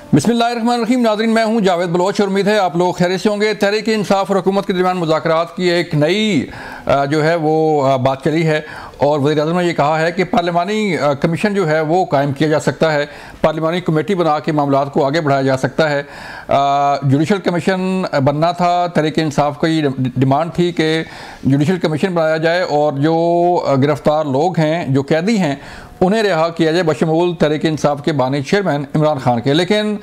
बिस्मिल्लाहिर्रहमानिर्रहीम। नाज़रीन, मैं हूं जावेद बलोच और उम्मीद है आप लोग खैरियत से होंगे। तहरीक इंसाफ और हुकूमत के दरमियान मुज़ाकरात की एक नई जो है वो बात चली है और वज़ीर-ए-आज़म ने ये कहा है कि पार्लिमानी कमीशन जो है वो कायम किया जा सकता है, पार्लिमानी कमेटी बना के मामलात को आगे बढ़ाया जा सकता है। जुडिशल कमीशन बनना था, तहरीक इंसाफ की डिमांड थी कि जुडिशल कमीशन बनाया जाए और जो गिरफ्तार लोग हैं, जो कैदी हैं, उन्हें रिहा किया जाए बशमूल तहरीक इंसाफ के बानी चेयरमैन इमरान खान के। लेकिन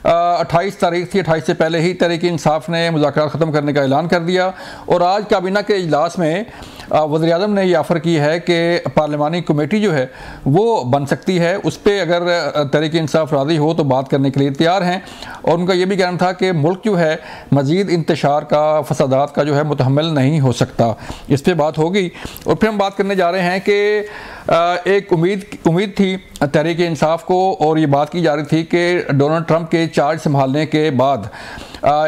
28 तारीख थी, 28 से पहले ही तहरीक इंसाफ ने मुज़ाकरात ख़त्म करने का ऐलान कर दिया और आज काबीना के इजलास में वज़ीर-ए-आज़म ने यह ऑफ़र की है कि पार्लिमानी कमेटी जो है वो बन सकती है। उस पर अगर तहरीक इंसाफ राज़ी हो तो बात करने के लिए तैयार हैं और उनका ये भी कहना था कि मुल्क जो है मज़ीद इंतशार का, फसादात का जो है मुतहम्मिल नहीं हो सकता। इस पर बात होगी और फिर हम बात करने जा रहे हैं कि एक उम्मीद थी तहरीक इंसाफ को और ये बात की जा रही थी कि डोनाल्ड ट्रंप के चार्ज संभालने के बाद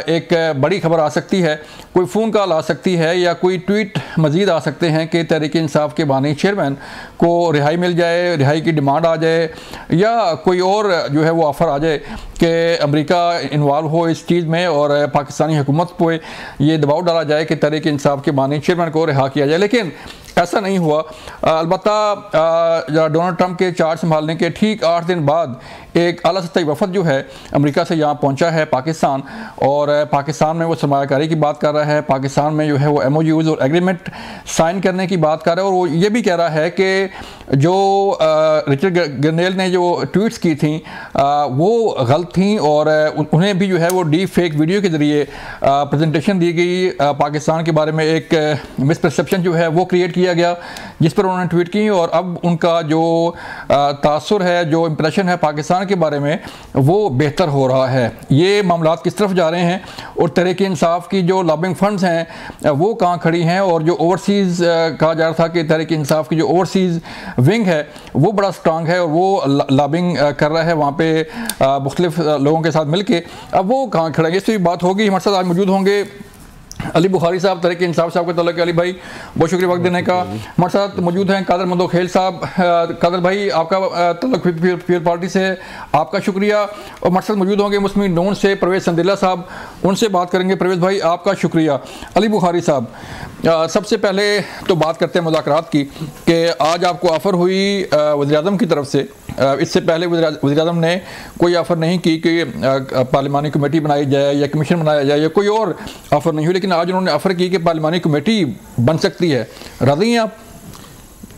एक बड़ी खबर आ सकती है, कोई फ़ोन कॉल आ सकती है या कोई ट्वीट मज़ीद आ सकते हैं कि तहरीक इंसाफ के बानी चेयरमैन को रिहाई मिल जाए, रिहाई की डिमांड आ जाए या कोई और जो है वो ऑफ़र आ जाए कि अमेरिका इन्वॉल्व हो इस चीज़ में और पाकिस्तानी हुकूमत पर ये दबाव डाला जाए कि तहरीक इंसाफ के बानी चेयरमैन को रिहा किया जाए। लेकिन ऐसा नहीं हुआ। अलबत्ता डोनाल्ड ट्रंप के चार्ज संभालने के ठीक 8 दिन बाद एक आला सतही वफद जो है अमेरिका से यहाँ पहुँचा है पाकिस्तान और पाकिस्तान में वो सरमायाकारी की बात कर रहा है, पाकिस्तान में जो है वो MOUs और एग्रीमेंट साइन करने की बात कर रहा है और वो ये भी कह रहा है कि जो रिचर्ड गर्नेल ने जो ट्वीट्स की थी वो गलत थी और उन्हें भी जो है वो डीप फेक वीडियो के ज़रिए प्रेजेंटेशन दी गई, पाकिस्तान के बारे में एक मिसपरसेप्शन जो है वो क्रिएट किया गया जिस पर उन्होंने ट्वीट की और अब उनका जो तासुर है, जो इम्प्रेशन है पाकिस्तान के बारे में वो बेहतर हो रहा है। ये मामलात किस तरफ जा रहे हैं और तहरीक इंसाफ की जो लॉबिंग फंड्स हैं वो कहाँ खड़ी हैं और जो ओवरसीज़ कहा जा रहा था कि तहरीक इंसाफ की जो ओवरसीज़ विंग है वो बड़ा स्ट्रांग है और वो लॉबिंग कर रहा है वहाँ पे मुख्तलिफ लोगों के साथ मिलके, अब वो कहाँ खड़े हैं इस पर भी बात होगी। हमारे साथ आज मौजूद होंगे अली बुखारी साहब, तहरीक इंसाफ साहब के तल्लुक़ अली भाई, बहुत शुक्रिया वक्त देने का। हमारे साथ मौजूद हैं कादर मंदोखेल साहब। कादर भाई, आपका तल्लुक़ पीपल पार्टी से, आपका शुक्रिया। और हमारे साथ मौजूद होंगे मुस्लिम नून से परवेज़ संदिल्ला साहब, उनसे बात करेंगे। परवेज़ भाई, आपका शुक्रिया। अली बुखारी साहब, सबसे पहले तो बात करते हैं मुज़ाकरात की कि आज आपको ऑफ़र हुई वज़ीर-ए-आज़म की तरफ से। इससे पहले वज़ीर-ए-आज़म ने कोई ऑफ़र नहीं की कि पार्लिमानी कमेटी बनाई जाए या कमीशन बनाया जाए या कोई और ऑफ़र नहीं हुई, लेकिन आज उन्होंने ऑफ़र की कि पार्लिमानी कमेटी बन सकती है। राज़ी हैं आप?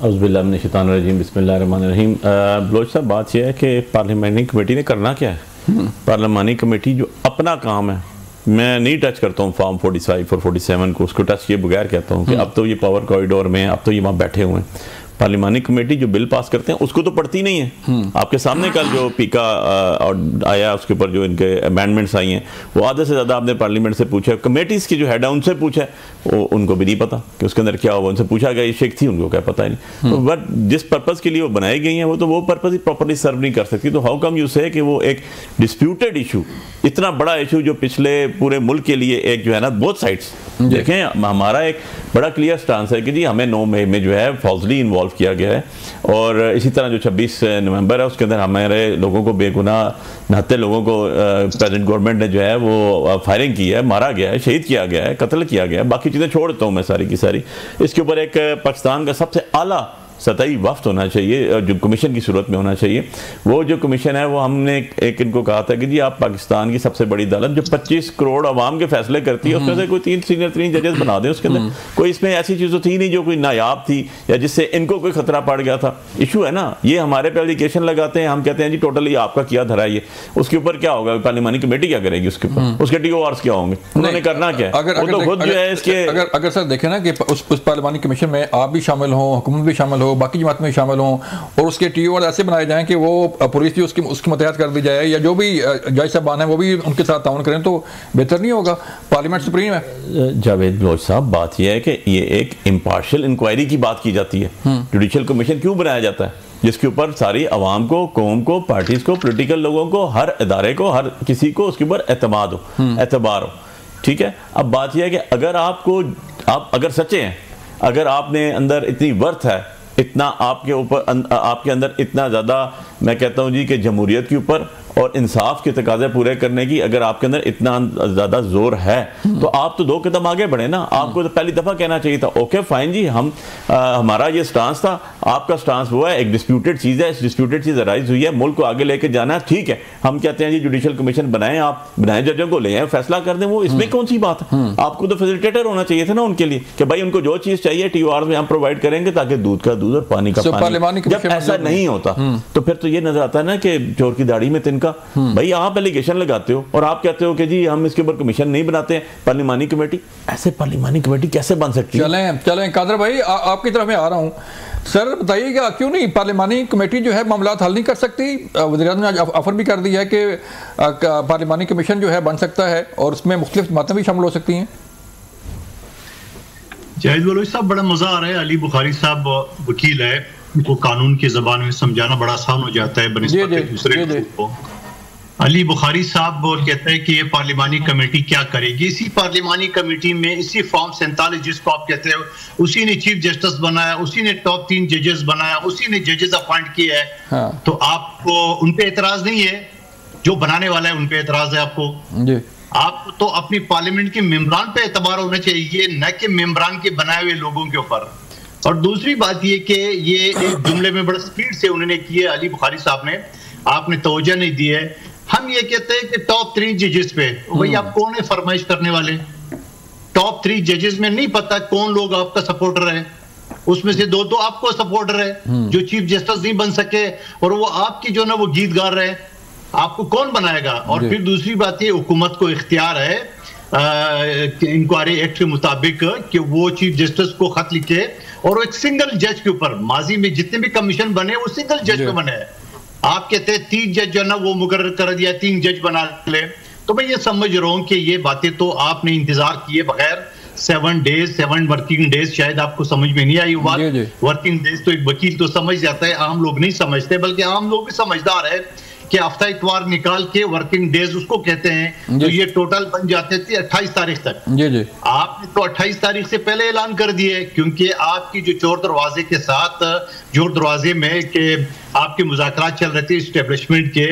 औज़ुबिल्लाहि मिनश्शैतानिर्रजीम, बिस्मिल्लाहिर्रहमानिर्रहीम। बलोच साहब, बात यह है कि पार्लिमानी कमेटी ने करना क्या है। पार्लिमानी कमेटी जो अपना काम है, मैं नहीं टच करता हूँ फॉर्म 45 और 47 को, उसको टच किए बगैर कहता हूँ कि अब तो ये पावर कॉरिडोर में, अब तो ये वहाँ बैठे हुए हैं। पार्लिमानी कमेटी जो बिल पास करते हैं उसको तो पढ़ती नहीं है। आपके सामने कल जो पीका आया उसके ऊपर जो इनके अमेंडमेंट्स आई हैं वो आधे से ज़्यादा आपने पार्लियामेंट से पूछा, कमेटीज़ की जो हेड है उनसे पूछा, वो उनको भी नहीं पता कि उसके अंदर क्या होगा। उनसे पूछा गया, ये शेख थी, उनको क्या पता ही नहीं। तो बट जिस पर्पज़ के लिए वो बनाई गई हैं वो पर्पज़ ही प्रॉपरली सर्व नहीं कर सकती। तो हाउ कम यू से कि वो एक डिस्प्यूटेड इशू, इतना बड़ा इशू जो पिछले पूरे मुल्क के लिए एक जो है ना बोथ साइड्स देखें, हमारा एक बड़ा क्लियर स्टांस है कि जी हमें 9 मई में जो है फॉल्सली इन्वॉल्व किया गया है और इसी तरह जो 26 नवंबर है उसके अंदर हमारे लोगों को, बेगुनाह 69 लोगों को प्रेजेंट गवर्नमेंट ने जो है वो फायरिंग की है, मारा गया है, शहीद किया गया है, कत्ल किया गया है। बाकी चीज़ें छोड़ देता हूँ मैं सारी की सारी। इसके ऊपर एक पाकिस्तान का सबसे आला सतही वफ्द होना चाहिए जो कमीशन की सूरत में होना चाहिए। वो जो कमीशन है वो हमने एक इनको कहा था कि जी आप पाकिस्तान की सबसे बड़ी अदालत जो 25 करोड़ आवाम के फैसले करती है उसमें से कोई 3 सीनियर 3 जजेस बना दें। उसके अंदर कोई इसमें ऐसी चीज़ तो थी नहीं जो कोई नायाब थी या जिससे इनको कोई खतरा पड़ गया था। इशू है ना, ये हमारे पे एप्लीकेशन लगाते हैं, हम कहते हैं जी टोटली आपका किया धरा ये, उसके ऊपर क्या होगा, पार्लिमानी कमेटी क्या करेगी उसके ऊपर, उसके TORs क्या होंगे, उन्होंने करना क्या है। खुद जो है इसके अगर सर देखें ना कि उस पार्लिमानी कमीशन में आप भी शामिल हों, हुकूमत भी शामिल हो, बाकी जमात में शामिल हों और उसके TOR ऐसे बनाए जाएं कि वो पुलिस भी उसकी मतहत कर दी जाए या जो भी जज साहबान हैं वो भी उनके साथ ताउन करें, तो बेहतर नहीं होगा? पार्लियामेंट सुप्रीम है। जावेद बलोच साहब, बात यह है कि ये एक इम्पार्शियल इंक्वायरी की बात की जाती है। जुडिशल कमीशन क्यों बनाया जाता है? जिसके ऊपर सारी आवाम को, कौम को, पार्टीज को, पोलिटिकल लोगों को, हर इदारे को, हर किसी को उसके ऊपर एतमाद हो, एतबार हो। ठीक है, अब बात यह है कि अगर आप अगर सच्चे हैं, अगर आपने अंदर इतनी वर्थ है, इतना आपके ऊपर, आपके अंदर इतना ज़्यादा मैं कहता हूँ जी कि जमहूरियत के ऊपर और इंसाफ के तकाजे पूरे करने की अगर आपके अंदर इतना ज़्यादा जोर है तो आप तो 2 कदम आगे बढ़े ना। आपको तो पहली दफ़ा कहना चाहिए था ओके फाइन जी, हम हमारा ये स्टांस था, आपका स्टांस वो है, एक डिस्प्यूटेड चीज़ है, इस डिस्प्यूटेड चीज़ अराइज हुई है, मुल्क को आगे लेके जाना है, ठीक है। हम कहते हैं जी जुडिशल कमीशन बनाएं, आप बनाए, जजों को ले आए, फैसला कर दें, वो इसमें कौन सी बात है। आपको तो फैसिलिटेटर होना चाहिए था ना उनके लिए कि भाई उनको जो चीज़ चाहिए TOR में हम प्रोवाइड करेंगे ताकि दूध का दूध और पानी का पानी। जब ऐसा नहीं होता तो फिर तो ये नजर आता है ना कि चोर की दाढ़ी में तिनका। भाई आप एलिगेशन लगाते हो और आप कहते हो कि जी हम इसके ऊपर कमीशन नहीं बनाते हैं, पार्लिमानी कमेटी। ऐसे पार्लिमानी कमेटी कैसे बन सकती है? चलें कादर भाई, आपकी तरफ में आ रहा हूँ। सर बताइएगा क्यों नहीं पार्लिमानी कमेटी जो है मामला हल नहीं कर सकती? वज़ीर-ए-आज़म ने आज ऑफर भी कर दिया है कि पार्लिमानी कमीशन जो है बन सकता है और उसमें मुख्तलिफ बातें भी शामिल हो सकती हैं। जाहिद बलोच साहब, बड़ा मजा आ रहा है। अली बुखारी साहब वकील है, उनको कानून की जबान में समझाना बड़ा आसान हो जाता है बनिस्बत दूसरे को। अली बुखारी साहब कहते हैं कि ये पार्लिमानी कमेटी क्या करेगी। इसी पार्लिमानी कमेटी में इसी फॉर्म 47 जिसको आप कहते हो, उसी ने चीफ जस्टिस बनाया, उसी ने टॉप 3 जजेस बनाया, उसी ने जजेस अपॉइंट किए है। हाँ। तो आपको उन पे एतराज नहीं है? जो बनाने वाला है उन पे एतराज है आपको? जी। आपको तो अपनी पार्लियामेंट के मेंबरान पे एतबार होना चाहिए, न कि मेंबरान के बनाए हुए लोगों के ऊपर। और दूसरी बात ये कि ये एक जुमले में बड़ा स्पीड से उन्होंने किए अली बुखारी साहब ने, आपने तवज्जो नहीं दी है। हम ये कहते हैं कि टॉप 3 जजेस पे, भाई आप कौन है फरमाइश करने वाले? टॉप 3 जजेस में नहीं पता कौन लोग आपका सपोर्टर है, उसमें से 2 तो आपको सपोर्टर है जो चीफ जस्टिस नहीं बन सके और वो आपकी जो ना वो गीत गा रहे हैं, आपको कौन बनाएगा? और फिर दूसरी बात ये, हुकूमत को इख्तियार है इंक्वायरी एक्ट के मुताबिक कि वो चीफ जस्टिस को खत लिखे और एक सिंगल जज के ऊपर, माजी में जितने भी कमीशन बने वो सिंगल जज पे बने हैं। आप कहते हैं 3 जज जो ना वो मुकर्रर कर दिया, 3 जज बना ले। तो मैं ये समझ रहा हूं कि ये बातें तो आपने इंतजार किए बगैर 7 वर्किंग डेज शायद आपको समझ में नहीं आई बात। वर्किंग डेज तो एक वकील तो समझ जाता है, आम लोग नहीं समझते, बल्कि आम लोग भी समझदार है कि हफ्ता इतवार निकाल के वर्किंग डेज उसको कहते हैं, तो ये टोटल बन जाते थे 28 तारीख तक। आपने तो 28 तारीख से पहले ऐलान कर दिए, क्योंकि आपकी जो चोर दरवाजे के साथ, जोर दरवाजे में कि आपके मुज़ाकरात चल रहे थे इस्टेब्लिशमेंट के,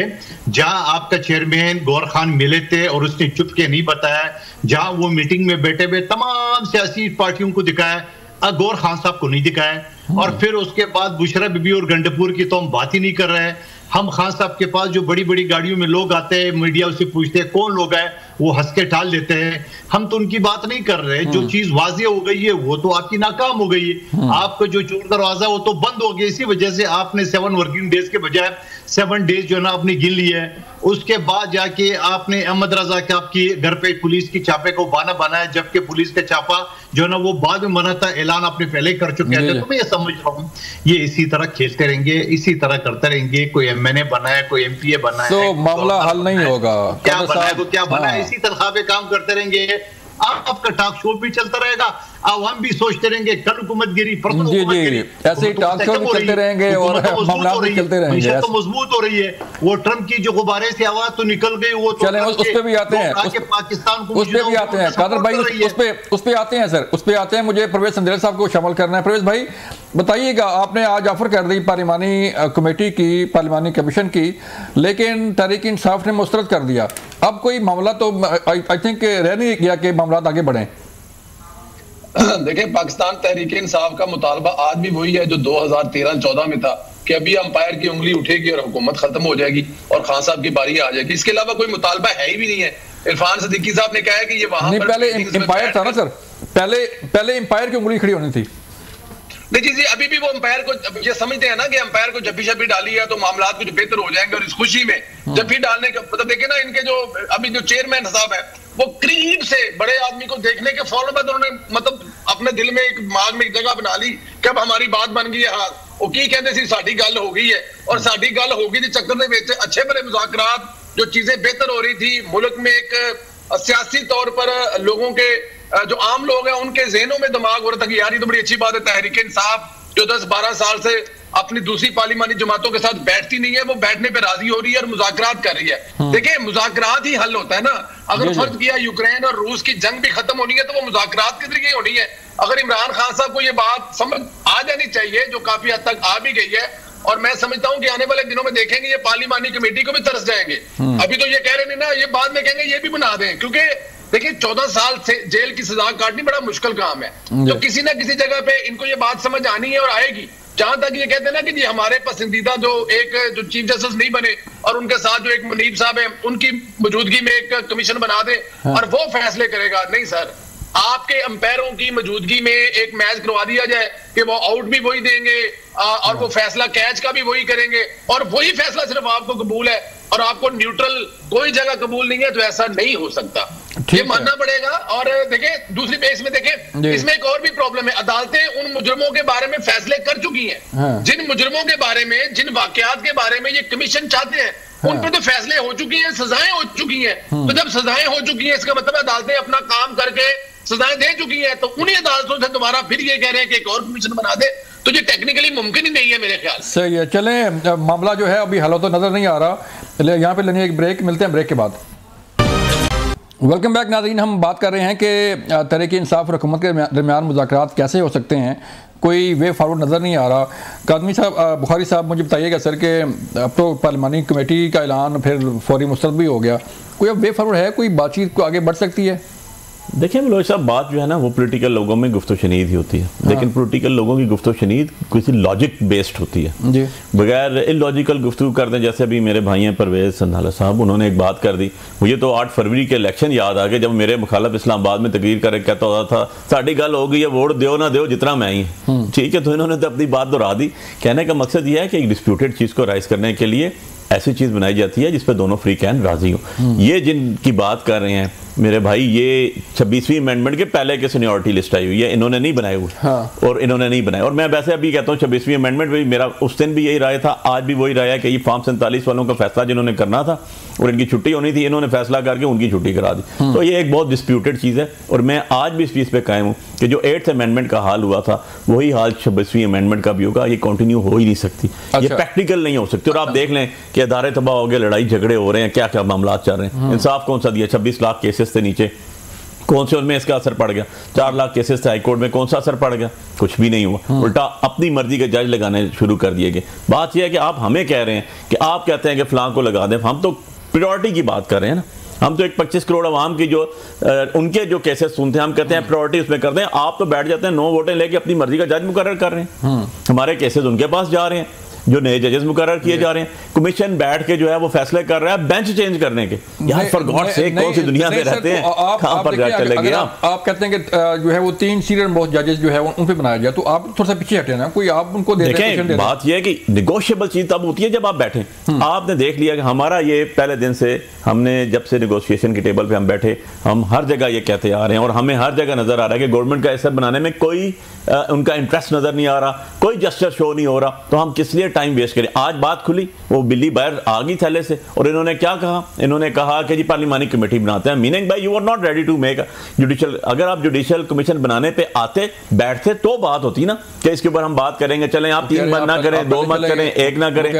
जहां आपका चेयरमैन गौर खान मिले थे और उसने चुप के नहीं बताया, जहां वो मीटिंग में बैठे हुए तमाम सियासी पार्टियों को दिखाया, गौर खान साहब को नहीं दिखाया। और फिर उसके बाद बुशरा बीबी और गंडपुर की तो हम बात ही नहीं कर रहे हैं। हम खान साहब के पास जो बड़ी बड़ी गाड़ियों में लोग आते हैं, मीडिया उससे पूछते हैं कौन लोग हैं, वो हंस के टाल देते हैं। हम तो उनकी बात नहीं कर रहे। जो चीज वाज़ेह हो गई है वो तो आपकी नाकाम हो गई है। आपका जो चोर दरवाजा वो तो बंद हो गया। इसी वजह से आपने 7 वर्किंग डेज के बजाय 7 डेज जो है ना आपने गिन लिए है। उसके बाद जाके आपने अहमद रजा के आपकी घर पे पुलिस की छापे को बहाना बनाया, जबकि पुलिस का छापा जो है ना वो बाद में बना था, ऐलान आपने पहले कर चुके हैं। तो मैं ये समझ रहा हूँ ये इसी तरह खेलते रहेंगे, इसी तरह करते रहेंगे। कोई MNA बना है, कोई MPA बना है, तो मामला हल नहीं होगा। क्या बना है, क्या बना है, इसी तनख्वाह पे काम करते रहेंगे। आपका टॉक शो भी चलता रहेगा, आवाम भी सोचते रहेंगे कल हुकूमत गिरी, परसों हुकूमत गिरी, ऐसे ही टॉक शो भी चलते रहेंगे और मामला भी चलते रहेंगे। तो मजबूत हो रही है। वो ट्रम्प की जो गुब्बारे से आवाज तो निकल गई, वो तो चलें उस पे भी आते हैं, पाकिस्तान को उस पे भी आते हैं कादर भाई, उस पे आते हैं सर, उस पे आते हैं। मुझे परवेज संदेला साहब को शामिल करना है। परवेज भाई बताइएगा, आपने आज ऑफर कर दी पार्लिमानी कमेटी की, पार्लिमानी कमीशन की, लेकिन तहरीक इंसाफ ने मुस्तरद कर दिया। अब कोई मामला तो आई थिंक रह नहीं गया कि मामला आगे बढ़े। देखिए, पाकिस्तान तहरीक इंसाफ का मुतालबा आज भी वही है जो 2013-14 में था कि अभी अंपायर की उंगली उठेगी और हुकूमत खत्म हो जाएगी और खान साहब की बारी आ जाएगी। इसके अलावा कोई मुतालबा है ही भी नहीं है। इरफान सिद्दीकी साहब ने कहा है कि ये वहां पर पहले अंपायर था ना सर, पहले अंपायर की उंगली खड़ी होनी थी। देखिए जी, अभी भी वो अंपायर को ये समझते हैं ना कि अंपायर को जब्बी शब्बी डाली है तो मामला कुछ बेहतर हो जाएंगे, और इस खुशी में जब्बी डालने का मतलब देखिए ना, इनके जो अभी जो चेयरमैन साहब है वो करीब से बड़े आदमी को देखने के फौरन बाद उन्होंने मतलब अपने दिल में एक दिमाग में एक जगह बना ली कि अब हमारी बात बन गई है। हाँ, वो की कहते सी साड़ी गल हो गई है, और साड़ी गल हो गई चक्कर में अच्छे भले मुज़ाकरात, जो चीजें बेहतर हो रही थी मुल्क में, एक सियासी तौर पर लोगों के जो आम लोग हैं उनके ज़हनों में दिमाग हो रहा था कि यार ये तो बड़ी अच्छी बात है, तहरीक इंसाफ जो 10-12 साल से अपनी दूसरी पार्लिमानी जमातों के साथ बैठती नहीं है, वो बैठने पे राजी हो रही है और मुज़ाकरात कर रही है। देखिए, मुज़ाकरात ही हल होता है ना। अगर फर्ज किया यूक्रेन और रूस की जंग भी खत्म होनी है तो वो मुज़ाकरात के जरिए होनी है। अगर इमरान खान साहब को ये बात समझ आ जानी चाहिए, जो काफी हद तक आ भी गई है, और मैं समझता हूं कि आने वाले दिनों में देखेंगे ये पार्लिमानी कमेटी को भी तरस जाएंगे। अभी तो ये कह रहे हैं ना, ये बाद में कहेंगे ये भी बना दें, क्योंकि देखिए 14 साल से जेल की सजा काटनी बड़ा मुश्किल काम है। तो किसी ना किसी जगह पे इनको ये बात समझ आनी है और आएगी। जहां तक ये कहते हैं ना कि जी हमारे पसंदीदा जो चीफ जस्टिस नहीं बने और उनके साथ जो एक मुनीब साहब है उनकी मौजूदगी में एक कमीशन बना दे और वो फैसले करेगा। नहीं सर, आपके अंपायरों की मौजूदगी में एक मैच करवा दिया जाए कि वो आउट भी वही देंगे और वो फैसला कैच का भी वही करेंगे और वही फैसला सिर्फ आपको कबूल है और आपको न्यूट्रल कोई जगह कबूल नहीं है, तो ऐसा नहीं हो सकता, ये मानना पड़ेगा। और देखिए दूसरी बेस में देखें, इसमें एक और भी प्रॉब्लम है। अदालतें उन मुजरिमों के बारे में फैसले कर चुकी हैं। हाँ। जिन मुजरिमों के बारे में, जिन वाकयात के बारे में ये कमीशन चाहते हैं, हाँ। उन पे तो फैसले हो चुकी हैं, सजाएं हो चुकी हैं। तो जब सजाएं हो चुकी हैं इसका मतलब अदालतें अपना काम करके सजाएं दे चुकी है, तो उन्हीं अदालतों से दोबारा फिर ये कह रहे हैं कि एक और कमीशन बना दे, तो ये टेक्निकली मुमकिन ही नहीं है मेरे ख्याल से। सही है, चलें, मामला जो है अभी हल तो नजर नहीं आ रहा, यहाँ पे लेने एक ब्रेक, मिलते हैं ब्रेक के बाद। वेलकम बैक नाज़रीन, हम बात कर रहे हैं कि तहरीक इंसाफ और हुकूमत के दरमियान मुज़ाकरात कैसे हो सकते हैं, कोई वे फॉरवर्ड नज़र नहीं आ रहा। कादमी साहब, बुखारी साहब, मुझे बताइएगा सर कि अब तो पार्लिमानी कमेटी का ऐलान फिर फौरी मुस्तरद भी हो गया, कोई अब वे फॉरवर्ड है, कोई बातचीत को आगे बढ़ सकती है? देखिए बलोच साहब, बात जो है ना वो पॉलिटिकल लोगों में गुफ्तो शनीद ही होती है। हाँ। लेकिन पॉलिटिकल लोगों की गुफ्तो शनीद किसी लॉजिक बेस्ड होती है जी। बगैर इलॉजिकल गुफ्तगू कर दें, जैसे अभी मेरे भाई हैं परवेज संधाला साहब, उन्होंने एक बात कर दी, मुझे तो 8 फरवरी के इलेक्शन याद आ गए जब मेरे मुखालफ इस्लामाबाद में तकरीर करके कहता होता था साड़ी गल हो गई है, वोट दो ना दो जितना मैं ही। ठीक है, तो इन्होंने तो अपनी बात दोहरा दी। कहने का मकसद यह है कि एक डिस्प्यूटेड चीज़ को राइज करने के लिए ऐसी चीज़ बनाई जाती है जिसपे दोनों फ्री कैन राजी हो। ये जिनकी बात कर रहे हैं मेरे भाई, ये 26वीं अमेंडमेंट के पहले के सीनियरिटी लिस्ट आई हुई है, इन्होंने नहीं बनाए हुए। हाँ। और इन्होंने नहीं बनाए, और मैं वैसे अभी कहता हूँ 26वीं अमेंडमेंट भी मेरा उस दिन भी यही राय था, आज भी वही राय है कि ये फॉर्म 47 वालों का फैसला जिन्होंने करना था और इनकी छुट्टी होनी थी, इन्होंने फैसला करके उनकी छुट्टी करा दी। तो ये एक बहुत डिस्प्यूटेड चीज़ है और मैं आज भी इस चीज़ पे कायम हूँ कि जो 8th अमेंडमेंट का हाल हुआ था वही हाल 26वीं अमेंडमेंट का भी होगा। ये कंटिन्यू हो ही नहीं सकती। अच्छा। ये प्रैक्टिकल नहीं हो सकती। और आप देख लें कि अदारे तबाह हो गए, लड़ाई झगड़े हो रहे हैं, क्या क्या मामला चल रहे हैं। इंसाफ कौन सा दिया? 26 लाख केसेस थे नीचे, कौन से उनमें इसका असर पड़ गया? 4 लाख केसेस थे हाईकोर्ट में, कौन सा असर पड़ गया? कुछ भी नहीं हुआ। उल्टा अपनी मर्जी के जज लगाने शुरू कर दिए गए। बात यह है कि आप हमें कह रहे हैं कि आप कहते हैं कि फलां को लगा दें, हम तो प्रायोरिटी की बात कर रहे हैं ना। हम तो एक 25 करोड़ आवाम की जो उनके जो केसेस सुनते हैं, हम कहते हैं प्रायोरिटी उसमें कर दें। आप तो बैठ जाते हैं 9 वोटें लेके अपनी मर्जी का जज मुकर्रर कर रहे हैं। हमारे केसेस उनके पास जा रहे हैं, जो नए जजेस मुकर्रर किए जा रहे हैं। कमीशन बैठ के जो है वो फैसले कर रहा है बेंच चेंज करने के। यार फॉर गॉड सेक, कौन सी दुनिया में रहते हैं, कहां पर जाकर लगे आप कहते हैं कि जो है वो 3 सीनियर मोस्ट जजेस जो है उन पे बनाया जाए, तो आप थोड़ा सा पीछे हटे ना, कोई आप उनको दे दें। बात यह है कि नेगोशिएबल चीज तब होती है जब आप बैठे। आपने देख लिया कि हमारा ये पहले दिन से, हमने जब से नेगोशिएशन के टेबल पे हम बैठे, हम हर जगह ये कहते आ रहे हैं और हमें हर जगह नजर आ रहा है कि गवर्नमेंट का ऐसा बनाने में कोई उनका इंटरेस्ट नजर नहीं आ रहा, कोई जस्टिस शो नहीं हो रहा, तो हम किस लिए टाइम वेस्ट करें। आज बात खुली, वो बिल्ली बाहर आ गई थैले से, और इन्होंने क्या कहा? इन्होंने कहा कि जी पार्लिमानी कमेटी बनाते हैं। मीनिंग भाई you are not ready to make judicial. अगर आप जुडिशियल कमीशन बनाने पे आते बैठते तो बात होती ना कि इसके ऊपर हम बात करेंगे। चलें आप 3 मत ना करें, 2 मत करें, 1 ना करें।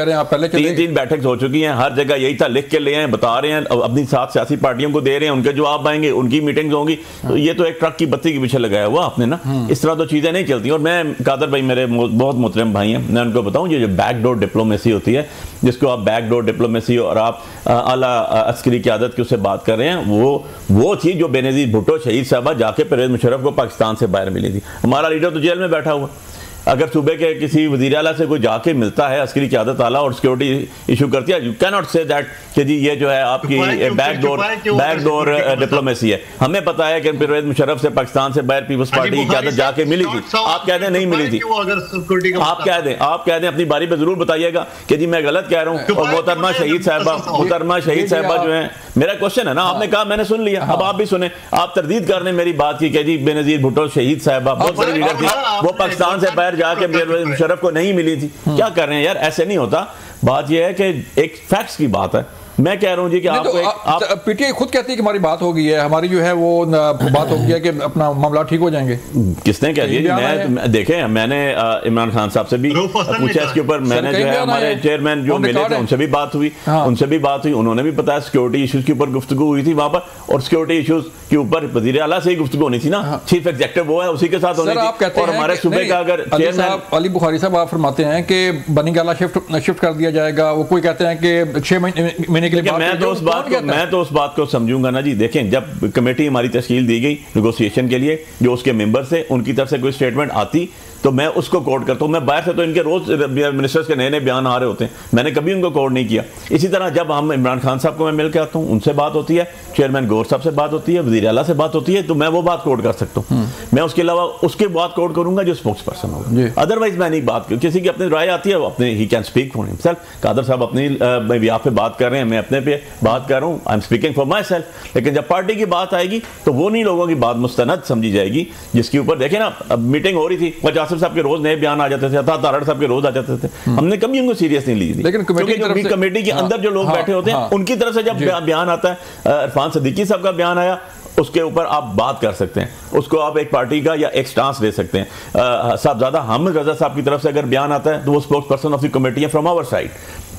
3 बैठक हो चुकी हैं, हर जगह यही था, लिख के ले आए, बता रहे हैं, अपनी साथ सियासी पार्टियों को दे रहे हैं, उनके जवाब आएंगे, उनकी मीटिंग्स होंगी। तो ये तो एक ट्रक की बत्ती के पीछे लगाया हुआ आपने ना। इस तरह तो चीजें नहीं चलती। और मैं कादर भाई मेरे बहुत मोहतरम भाई हैं, मैं उनको बताऊं, ये जो बैकडोर डिप्लोमेसी होती है, जिसको आप बैकडोर डिप्लोमेसी और आप आला अस्करी क़यादत की उससे बात कर रहे हैं, वो चीज़ जो बेनज़ीर भुट्टो शहीद साहबा जाके परवेज़ मुशर्रफ को पाकिस्तान से बाहर मिली थी। हमारा लीडर तो जेल में बैठा हुआ। अगर सूबे के किसी वज़ीर आला से कोई जाके मिलता है अस्करी क़यादत आला और सिक्योरिटी इशू करती है, you can not say that कि जी ये जो है आपकी बैकडोर डिप्लोमेसी है। हमें पता है कि परवेज़ मुशर्रफ से पाकिस्तान से बाहर पीपल्स पार्टी की क़यादत जाके मिली थी। आप कह दें नहीं मिली थी, आप कह दें अपनी बारी पे जरूर बताइएगा कि जी मैं गलत कह रहा हूँ। और मोहतरमा शहीद साहबा जो है, मेरा क्वेश्चन है ना, आपने कहा मैंने सुन लिया, अब आप भी सुने। आप तरदीद कर रहे मेरी बात की कि जी बेनज़ीर भुट्टो शहीद साहबा बहुत बड़ी लीडर थी, वो पाकिस्तान से बाहर जाके परवेज़ मुशर्रफ को नहीं मिली थी। क्या कर रहे हैं यार, ऐसे नहीं होता। बात यह है कि एक फैक्ट्स की बात है मैं कह रहा हूँ जी कि आपको पीटीआई खुद कहती है कि हमारी बात हो गई है, हमारी जो है वो बात हो गई है कि अपना मामला ठीक हो जाएंगे। किसने कह दिया? मैं देखें, मैंने इमरान खान साहब से भी पूछा इसके ऊपर, मैंने जो है हमारे चेयरमैन जो मिले थे उनसे भी बात हुई, उन्होंने भी बताया सिक्योरिटी इश्यूज के ऊपर गुफ्तगू हुई थी वहां पर, और सिक्योरिटी इश्यूज के ऊपर वज़ीर आला से ही गुफ्तगू होनी थी ना, चीफ एग्जीक्यूटिव वो है उसी के साथ होनी थी। और हमारे सूबे का अगर चेयरमैन अली बुखारी साहब आप फरमाते हैं कि बनीगाला शिफ्ट कर दिया जाएगा, वो कोई कहते हैं कि 6 महीने के लिए। मैं तो उस बात को समझूंगा ना जी। देखें, जब कमेटी हमारी तश्कील दी गई नेगोशिएशन के लिए, जो उसके मेंबर से उनकी तरफ से कोई स्टेटमेंट आती तो मैं उसको कोट करता हूं। मैं बाहर से तो इनके रोज मिनिस्टर्स के नए नए बयान आ रहे होते हैं, मैंने कभी उनको कोट नहीं किया। इसी तरह जब हम इमरान खान साहब को मैं मिल के आता हूं, उनसे बात होती है, चेयरमैन गौर साहब से बात होती है, वज़ीर आला से बात होती है, तो मैं वो बात कोट कर सकता हूं। मैं उसके अलावा उसके बात कोट करूंगा जो स्पोक्स पर्सन होगा, अदरवाइज मैं नहीं बात। किसी की अपनी राय आती है, अपने ही can speak for himself. Qadir साहब अपनी यहाँ पे बात कर रहे हैं, मैं अपने पे बात कर रहा हूँ, I am speaking for my self. लेकिन जब पार्टी की बात आएगी तो वो नहीं लोगों की बात मुस्तनद समझी जाएगी, जिसके ऊपर देखे ना मीटिंग हो रही थी, आसिफ साहब के रोज नए बयान आ जाते थे, तारड़ साहब के रोज आ जाते थे, हमने कभी उनको सीरियस नहीं ली थी। लेकिन कमेटी के अंदर जो लोग बैठे होते हैं उनकी तरफ से जब बयान आता है, इरफान सदीकी साहब का बयान आया, उसके ऊपर आप बात कर सकते हैं, उसको आप एक पार्टी का या एक स्टांस दे सकते हैं। साहबजादा हामिद रजा साहब की तरफ से अगर बयान आता है तो वो spokes person of the committee है फ्रॉम आवर साइड,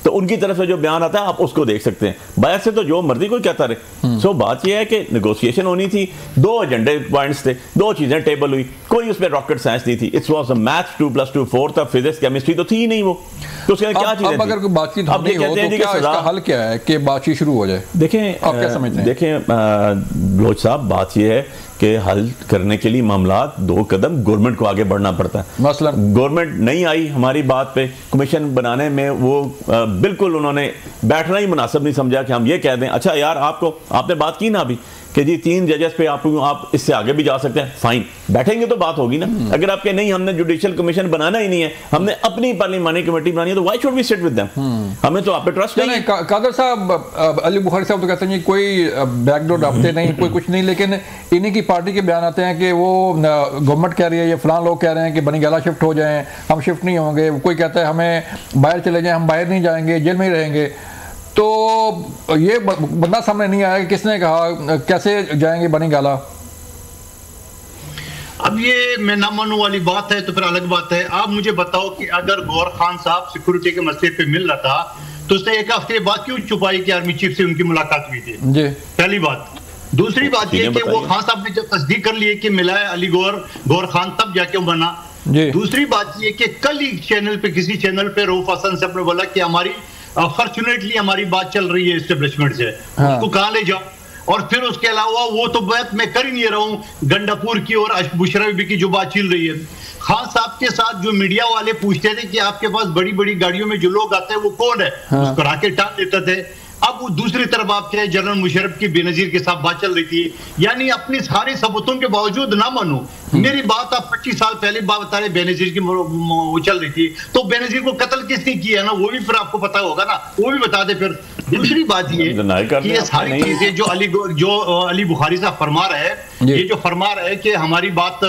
तो उनकी तरफ से जो बयान आता है आप उसको देख सकते हैं। बाहर से तो जो मर्जी कोई कहता रहे। सो बात यह है कि नेगोशिएशन होनी थी, 2 एजेंडे पॉइंट्स थे, 2 चीजें टेबल हुई, कोई उसमें रॉकेट साइंस नहीं थी। इट्स वाज अ मैथ्स 2+2 4 था, फिजिक्स केमिस्ट्री तो थी ही नहीं वो, तो उसके क्या चीजें। अब अगर कोई बातचीत होनी हो तो क्या इसका हल क्या है कि बातचीत शुरू हो जाए? देखें, आप क्या समझते हैं? देखें बलोच साहब, बात यह है कि हल करने के लिए मामला 2 कदम गवर्नमेंट को आगे बढ़ना पड़ता है। मसलन गवर्नमेंट नहीं आई हमारी बात पे, कमीशन बनाने में वो बिल्कुल उन्होंने बैठना ही मुनासिब नहीं समझा कि हम ये कह दें, अच्छा यार आपने बात की ना अभी कि जी 3 जजेस पे आप इससे आगे भी जा सकते हैं, फाइन, बैठेंगे तो बात होगी ना। अगर आपके नहीं, हमने जुडिशियल कमिशन बनाना ही नहीं है, हमने अपनी पार्लियामानी कमेटी बनानी है, तो why should we sit with them? हमें तो आप पे ट्रस्ट नहीं। कादर साहब, अली बुखारी साहब तो कहते हैं कोई बैकडोर डालते नहीं, कोई कुछ नहीं, लेकिन इन्हीं की पार्टी के बयान आते हैं कि वो गवर्नमेंट कह रही है, ये फलां लोग कह रहे हैं कि बनीगाला शिफ्ट हो जाएं, हम शिफ्ट नहीं होंगे, कोई कहता है हमें बाहर चले जाएं, हम बाहर नहीं जाएंगे, जेल में ही रहेंगे। तो ये बंदा सामने नहीं आया कि किसने कहा कैसे जाएंगे बनीगाला? अब ये मैं ना मानू वाली बात है तो फिर अलग बात है। आप मुझे बताओ कि अगर गौर खान साहब सिक्योरिटी के मसले पे मिल रहा था तो उसने 1 हफ्ते बाद क्यों छुपाई कि आर्मी चीफ से उनकी मुलाकात हुई थी? जी, पहली बात। दूसरी बात ये कि वो खान साहब ने जब तस्दीक कर ली कि मिला है अली गौर खान, तब जाके बना। दूसरी बात ये कि कल ही चैनल पे, किसी चैनल पे रऊफ हसन साहब ने बोला कि हमारी फॉर्चुनेटली हमारी बात चल रही है एस्टेब्लिशमेंट से, उसको कहां ले जाओ। और फिर उसके अलावा वो तो बात मैं कर ही नहीं रहा हूं गंडापुर की और बुशरा बीबी की जो बात चल रही है। खान साहब के साथ जो मीडिया वाले पूछते थे कि आपके पास बड़ी बड़ी गाड़ियों में जो लोग आते हैं वो कौन है, उसको राकेट टाल देते थे। अब वो दूसरी तरफ आपके जनरल मुशर्रफ की बेनजीर के साथ बात चल रही थी। यानी अपनी सारे सबूतों के बावजूद ना मानो मेरी बात, आप 25 साल पहले बात बता रहे बेनजीर की वो चल रही थी, तो बेनजीर को कत्ल किसने किया ना वो भी फिर आपको पता होगा ना, वो भी बता दे। फिर दूसरी बात ये सारी चीजें जो अली बुखारी साहब फरमा रहे हैं, ये जो फरमा रहे हैं कि हमारी बात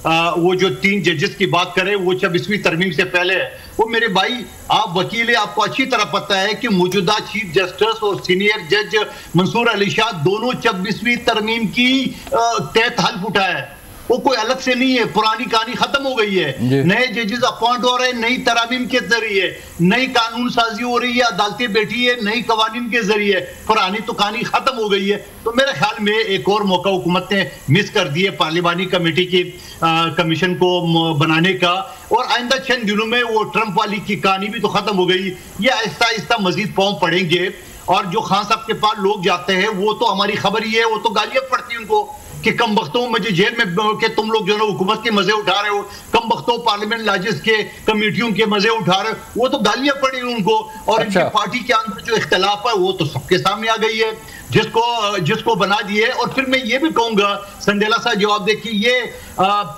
वो जो 3 जजेस की बात करें वो 26वीं तरमीम से पहले है, वो मेरे भाई आप वकील है, आपको अच्छी तरह पता है कि मौजूदा चीफ जस्टिस और सीनियर जज मंसूर अली शाह दोनों 26वीं तरमीम की तहत हल्फ उठाया है। वो कोई अलग से नहीं है, पुरानी कहानी खत्म हो गई है, नए जजेस अपॉइंट हो रहे हैं, नई तरामीम के जरिए नई कानून साजी हो रही है, अदालतें बैठी है नई कवानीन के जरिए, पुरानी तो कहानी खत्म हो गई है। तो मेरे ख्याल में एक और मौका हुकूमत ने मिस कर दिए पार्लिमानी कमेटी की कमीशन को बनाने का, और आइंदा चंद दिनों में वो ट्रंप वाली की कहानी भी तो खत्म हो गई। ये आहिस्ता आहिस्ता मजीद पांव पड़ेंगे, और जो खान साहब के पास लोग जाते हैं वो तो हमारी खबर ही है, वो तो गालियां पड़ती हैं उनको कि कम बख्तों मुझे जेल में के तुम लोग जो है हुकूमत के मजे उठा रहे हो, कम बख्तों पार्लियामेंट लाजिस के कमेटियों के मजे उठा रहे हो, वो तो गालियां पड़ी उनको। और इनकी पार्टी के अंदर जो इख्तलाफ है वो तो सबके सामने आ गई है, जिसको बना दिए। और फिर मैं ये भी कहूंगा, संडेला साहब जवाब देखिए, ये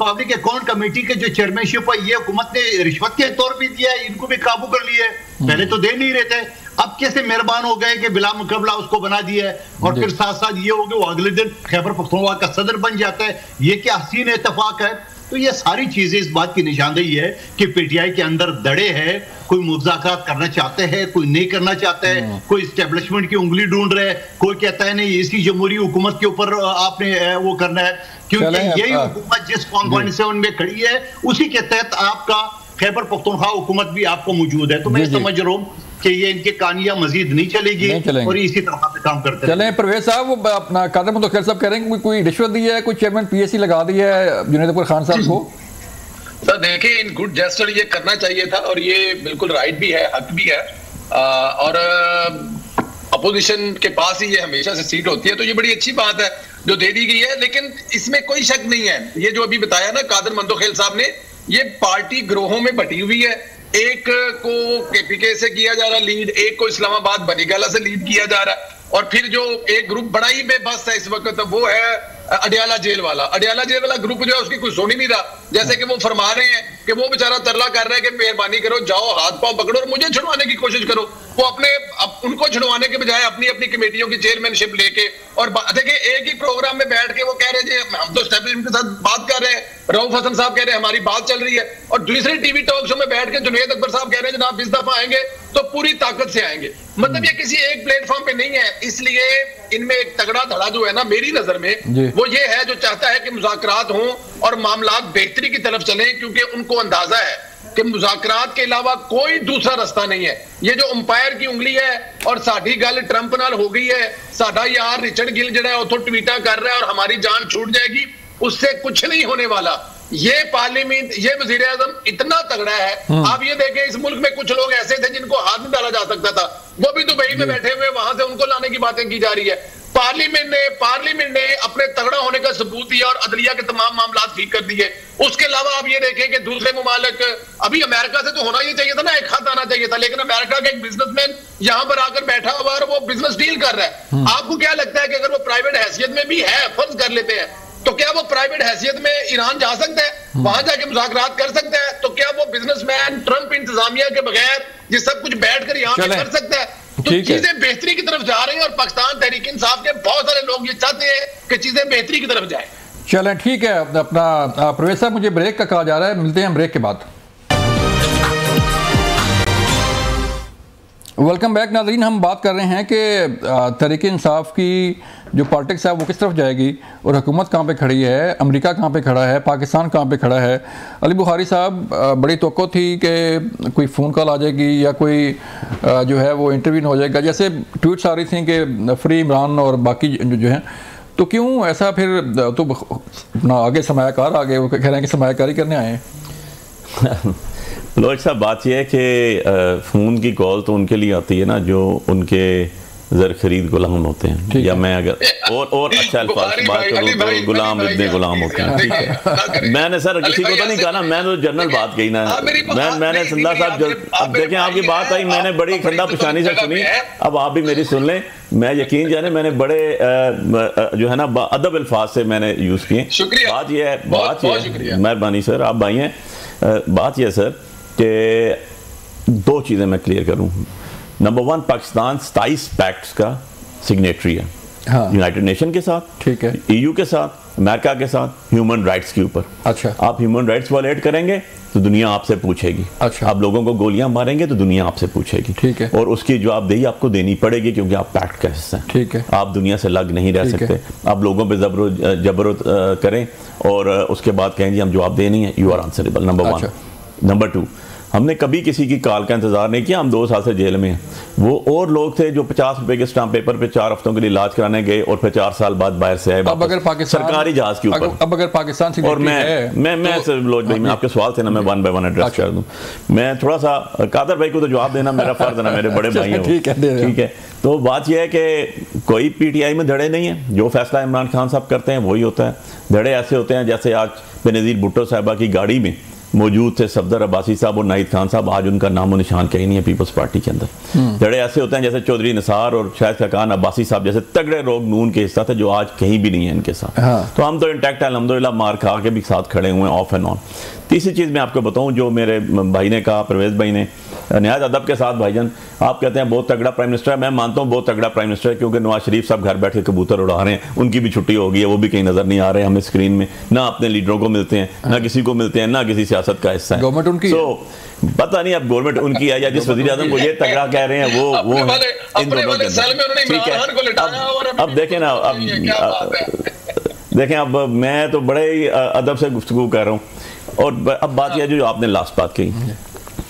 पब्लिक अकाउंट कमेटी के जो चेयरमैनशिप है ये हुकूमत ने रिश्वत के तौर पर दिया है, इनको भी काबू कर लिया है, पहले तो दे नहीं रहे थे, अब कैसे मेहरबान हो गए कि बिला मुकबला उसको बना दिया है। और फिर साथ साथ ये हो गया वो अगले दिन खैबर पख्तूनख्वा का सदर बन जाता है। ये क्या हसीन इत्तेफाक है। तो ये सारी चीजें इस बात की निशानदेही है कि पीटीआई के अंदर दड़े है, कोई मुज़ाकरात करना चाहते हैं, कोई नहीं करना चाहता है, कोई इस्टेब्लिशमेंट की उंगली ढूंढ रहे हैं, कोई कहता है नहीं इसी जमहूरी हुकूमत के ऊपर आपने वो करना है, क्योंकि यही हुकूमत जिस कॉन में खड़ी है उसी के तहत आपका खैबर पख्तूनख्वा हुकूमत भी आपको मौजूद है। तो मैं समझ रहा हूँ कि ये इनके कहानियां मजीद नहीं चलेगी और इसी तरह से काम करते चलें। परवेज साहब, वो अपना कादर मुतखिल साहब कह रहे हैं कोई रिश्वत दी है, कोई चेयरमैन पीएससी लगा दी है जुनैद अकबर खान साहब को। सर देखिए, इन गुड जेस्चर ये करना चाहिए था और ये बिल्कुल राइट भी है, हक भी है, और अपोजिशन के पास ही ये हमेशा से सीट होती है, तो ये बड़ी अच्छी बात है जो दे दी गई है। लेकिन इसमें कोई शक नहीं है, ये जो अभी बताया ना कादर मुतखिल साहब ने, ये पार्टी ग्रोहों में बटी हुई है। एक को केपीके से किया जा रहा लीड, एक को इस्लामाबाद बनीगाला से लीड किया जा रहा है, और फिर जो एक ग्रुप बड़ा ही बेबस है इस वक्त वो है अडियाला जेल वाला। अडियाला जेल वाला ग्रुप जो है उसकी कोई सुन ही नहीं रहा, जैसे कि वो फरमा रहे हैं कि वो बेचारा तरला कर रहा है कि मेहरबानी करो, जाओ हाथ पांव पकड़ो और मुझे छुड़वाने की कोशिश करो। वो उनको छुड़वाने के बजाय अपनी अपनी कमेटियों की चेयरमैनशिप लेके, और देखिए एक ही प्रोग्राम में बैठ के वो कह रहे हैं हम तो एस्टेब्लिशमेंट के साथ बात कर रहे हैं, रऊफ हसन साहब कह रहे हैं हमारी बात चल रही है, और दूसरे टीवी टॉक शो में बैठ के जुनैद अकबर साहब कह रहे हैं जनाब इस दफा आएंगे तो पूरी ताकत से आएंगे। मतलब ये किसी एक प्लेटफॉर्म पे नहीं है, इसलिए इनमें एक तगड़ा धड़ा जो है ना मेरी नजर में वो ये है जो चाहता है कि मुज़ाकरात हों और मामलात बेहतरी की तरफ चलें, क्योंकि उनको अंदाजा है कि मुज़ाकरात के अलावा कोई दूसरा रास्ता नहीं है। ये जो अंपायर की उंगली है और साड़ी गल ट्रंप नाल हो गई है, साडा यार रिचर्ड गिल जो है उतो ट्वीटा कर रहा है और हमारी जान छूट जाएगी, उससे कुछ नहीं होने वाला। ये पार्लियामेंट, ये वजीर आजम इतना तगड़ा है। आप ये देखें इस मुल्क में कुछ लोग ऐसे थे जिनको हाथ में डाला जा सकता था, वो भी दुबई में बैठे हुए, वहां से उनको लाने की बातें की जा रही है। पार्लियामेंट ने अपने तगड़ा होने का सबूत दिया और अदलिया के तमाम मामला ठीक कर दिए। उसके अलावा आप ये देखें कि दूसरे मुमालिक, अभी अमेरिका से तो होना ही चाहिए था ना, एक खत आना चाहिए था, लेकिन अमेरिका का एक बिजनेसमैन यहाँ पर आकर बैठा हुआ और वो बिजनेस डील कर रहा है। आपको क्या लगता है कि अगर वो प्राइवेट हैसियत में भी है, फर्ज कर लेते हैं, तो क्या वो प्राइवेट हैसियत में ईरान जा सकता है, वहां जाके मुज़ाकरात कर सकता है? तो क्या वो बिजनेसमैन ट्रंप इंतजामिया के बगैर ये सब कुछ बैठकर यहाँ पे कर सकता है? तो चीजें बेहतरी की तरफ जा रही हैं और पाकिस्तान तहरीक इंसाफ के बहुत सारे लोग ये चाहते हैं कि चीजें बेहतरी की तरफ जाए। चलें ठीक है। अपना प्रवेश साहब, मुझे ब्रेक का कहा जा रहा है, मिलते हैं ब्रेक के बाद। वेलकम बैक नाज़रीन, हम बात कर रहे हैं कि तहरीक इंसाफ की जो पॉलिटिक्स है वो किस तरफ जाएगी और हुकूमत कहाँ पे खड़ी है, अमेरिका कहाँ पे खड़ा है, पाकिस्तान कहाँ पे खड़ा है। अली बुखारी साहब, बड़ी तवक्को थी कि कोई फ़ोन कॉल आ जाएगी या कोई जो है वो इंटरव्यू हो जाएगा, जैसे ट्वीट्स आ रही थी कि फ्री इमरान और बाकी जो हैं, तो क्यों ऐसा फिर तो अपना आगे समायाकार आ गए, वो कह रहे हैं कि समायाकारी करने आए हैं। लोग साहब, बात यह है कि फ़ोन की कॉल तो उनके लिए आती है ना जो उनके ज़र खरीद गुलाम होते हैं, या मैं अगर और अच्छा अल्फाज बात करूँ तो गुलाम इतने गुलाम होते हैं। ठीक है, मैंने सर किसी को तो नहीं कहा ना, मैंने तो जनरल बात कही ना। मैंने संदा साहब, अब देखें आपकी बात आई, मैंने बड़ी खंदा पेशानी से सुनी, अब आप भी मेरी सुन लें। मैं यकीन जाने मैंने बड़े जो है ना अदब अल्फाज से मैंने यूज़ किए। बात यह है, मेहरबानी सर, आप भाई हैं। बात यह सर कि दो चीज़ें मैं क्लियर करूँ। नंबर वन, पाकिस्तान 27 पैक्ट्स का सिग्नेटरी है, यूनाइटेड नेशन के साथ, ठीक है, EU के साथ, अमेरिका के साथ, ह्यूमन राइट्स के ऊपर। अच्छा, आप ह्यूमन राइट्स वायलेट करेंगे तो दुनिया आपसे पूछेगी। अच्छा, आप लोगों को गोलियां मारेंगे तो दुनिया आपसे पूछेगी। ठीक है, और उसकी जवाबदेही आपको देनी पड़ेगी क्योंकि आप पैक्ट का हिस्सा हैं। ठीक है, आप दुनिया से अलग नहीं रह सकते। आप लोगों पर जबरत करें और उसके बाद कहें जी हम जवाब दे नहीं है, you are answerable. Number one. Number two, हमने कभी किसी की कॉल का इंतजार नहीं किया, हम 2 साल से जेल में हैं। वो और लोग थे जो 50 रुपए के स्टाम्प पेपर पे 4 हफ्तों के लिए इलाज कराने गए और फिर 4 साल बाद बाहर से आए। अब अगर पाकिस्तान सरकारी जहाज के ऊपर, अब अगर पाकिस्तान से, और मैं आपके सवाल थे ना, मैं 1 बाय 1 एड्रेस कर दूं। मैं थोड़ा सा कादर भाई को तो जवाब देना मेरा फर्ज है ना, मेरे बड़े भाई हैं। ठीक है, तो बात यह है कि कोई PTI में धड़े नहीं है, जो फैसला इमरान खान साहब करते हैं वही होता है। धड़े ऐसे होते हैं जैसे आज बेनज़ीर भुट्टो साहिबा की गाड़ी में मौजूद थे सफदर अब्बासी साहब और नाहिद खान साहब, आज उनका नामो निशान कहीं नहीं है पीपल्स पार्टी के अंदर। जड़े ऐसे होते हैं जैसे चौधरी निसार और शायद खान अब्बासी साहब जैसे तगड़े लोग नून के हिस्सा थे जो आज कहीं भी नहीं है इनके साथ। तो हम तो इंटैक्ट है अल्हम्दुलिल्लाह, मार खा के भी साथ खड़े हुए हैं ऑफ एंड ऑन। तीसरी चीज़ मैं आपको बताऊं जो मेरे भाई ने कहा, परवेज भाई ने, निहायत अदब के साथ भाईजान, आप कहते हैं बहुत तगड़ा प्राइम मिनिस्टर है, मैं मानता हूँ बहुत तगड़ा प्राइम मिनिस्टर है, क्योंकि नवाज शरीफ साहब घर बैठ के कबूतर उड़ा रहे हैं, उनकी भी छुट्टी हो गई है, वो भी कहीं नजर नहीं आ रहे हैं हमें स्क्रीन में, ना अपने लीडरों को मिलते हैं, ना किसी को मिलते हैं, ना किसी सियासत का हिस्सा है। गवर्नमेंट उनकी पता नहीं अब गवर्नमेंट उनकी है या जिस वज़ीर आज़म को ये तगड़ा कह रहे हैं वो इन दोनों के अंदर, ठीक है। अब देखें ना, अब देखें, अब मैं तो बड़े ही अदब से गुफ्तगू कर रहा हूँ, और अब बात यह जो आपने लास्ट बात कही,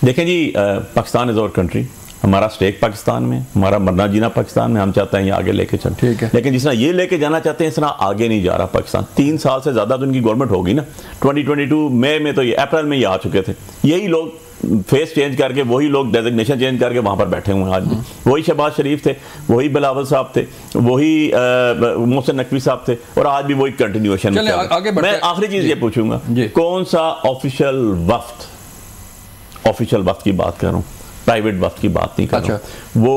देखें जी, पाकिस्तान इज़ आवर कंट्री, हमारा स्टेक पाकिस्तान में, हमारा मरना जीना पाकिस्तान में, हम चाहते हैं ये आगे लेके चल, ठीक है। लेकिन जिस तरह ये लेके जाना चाहते हैं इस तरह आगे नहीं जा रहा पाकिस्तान। 3 साल से ज़्यादा तो उनकी गवर्नमेंट होगी ना, 2022 मई में तो ये अप्रैल में ये आ चुके थे, यही लोग फेस चेंज करके, वही लोग डेजिग्नेशन चेंज करके वहाँ पर बैठे हुए हैं आज भी, वही शहबाज शरीफ थे, वही बिलावल साहब थे, वही मोहसिन नकवी साहब थे, और आज भी वही कंटिन्यूएशन। मैं आखिरी चीज़ ये पूछूंगा, कौन सा ऑफिशियल वक्त की बात कर रहा हूँ, प्राइवेट वक्त की बात नहीं कर रहा हूं, वो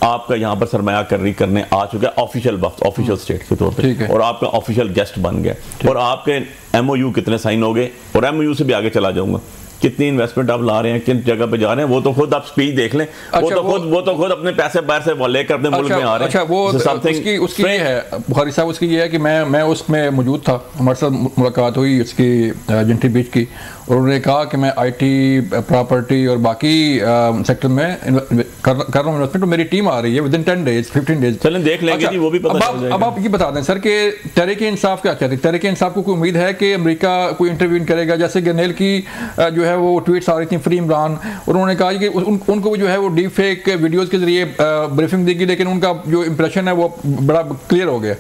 आपका यहाँ पर सरमाया करने आ चुका है ऑफिशियल वक्त, ऑफिशियल स्टेट के तौर पे, और आपका ऑफिशियल गेस्ट बन गया, और आपके MOU कितने साइन हो गए, और MOU से भी आगे चला जाऊंगा, कितनी इन्वेस्टमेंट आप ला रहे हैं, किन जगह पे जा रहे हैं, वो तो खुद आप स्पीच देख लें, वो तो खुद अपने पैसे बाहर से वो लेकर अपने मुल्क में आ रहे हैं। अच्छा, वो उसकी ये है बुखारी साहब, उसकी ये है कि मैं उसमें मौजूद था, हमारे साथ मुलाकात हुई उसकी जेंटी बीच की, और उन्होंने कहा कि मैं IT, प्रॉपर्टी और बाकी सेक्टर में कर रहा हूँ इन्वेस्टमेंट, तो मेरी टीम आ रही है विद इन 10 डेज 15 डेज। चलें देख लेंगे जी, वो भी पता चल जाएगा। अब आप ये बता दें सर कि तहरीक-ए-इंसाफ क्या चाहती है, तहरीक-ए-इंसाफ को कोई उम्मीद है कि अमेरिका कोई इंटरव्यून करेगा, जैसे गनेल की जो है वो ट्वीट्स आ रही थी फ्री इमरान, और उन्होंने कहा कि उनको जो है वो डीप फेक वीडियोज़ के जरिए ब्रीफिंग देगी, लेकिन उनका जो इंप्रेशन है वो बड़ा क्लियर हो गया।